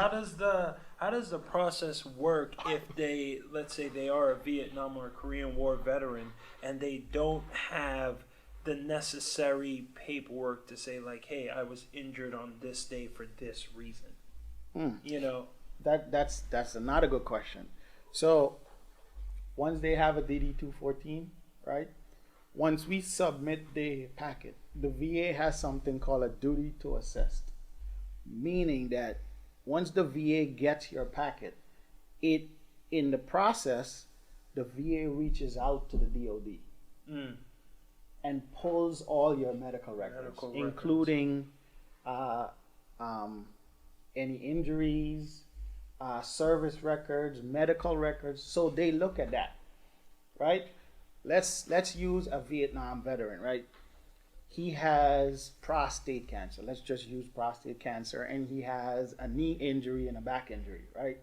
how does the process work if they, let's say they are a Vietnam or a Korean War veteran and they don't have the necessary paperwork to say like, hey, I was injured on this day for this reason. Hmm. You know. That's another good question. So once they have a DD 214, right? Once we submit the packet, the VA has something called a duty to assist, meaning that once the VA gets your packet, it in the process, the VA reaches out to the DoD Mm. and pulls all your medical records, Medical including uh, um, any injuries, service records, medical records. So they look at that, right? Let's use a Vietnam veteran, right? He has prostate cancer. Let's just use prostate cancer, and he has a knee injury and a back injury, right?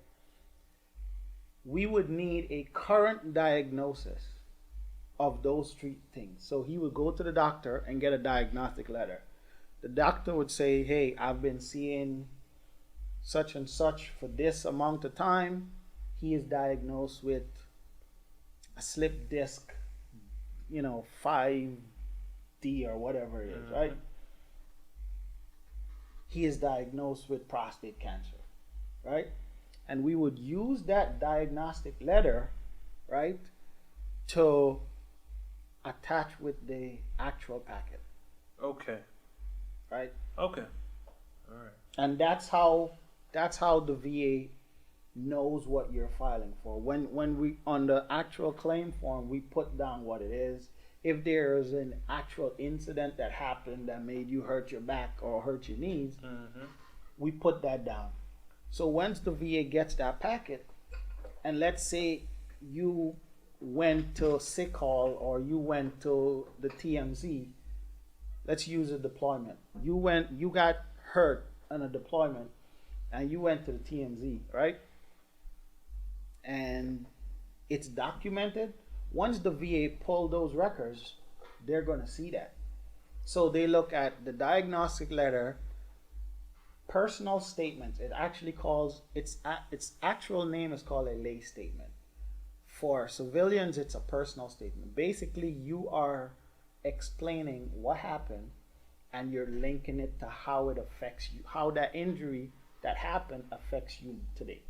We would need a current diagnosis of those three things. So he would go to the doctor and get a diagnostic letter. The doctor would say, hey, I've been seeing such and such for this amount of time. He is diagnosed with a slip disc, 5D or whatever it is, right? He is diagnosed with prostate cancer, right? And we would use that diagnostic letter, right, to attach with the actual packet, Okay. right? Okay. All right. And that's how the VA knows what you're filing for. When we on the actual claim form, we put down what it is. If there is an actual incident that happened that made you hurt your back or hurt your knees, we put that down. So once the VA gets that packet, and let's say you went to sick hall or you went to the TMZ, let's use a deployment. You got hurt on a deployment, and you went to the TMZ, right? And it's documented. Once the VA pull those records, they're going to see that. So they look at the diagnostic letter, personal statements. It actually calls its actual name is called a lay statement. For civilians, it's a personal statement. Basically, you are explaining what happened, and you're linking it to how it affects you, how that injury that happened affects you today.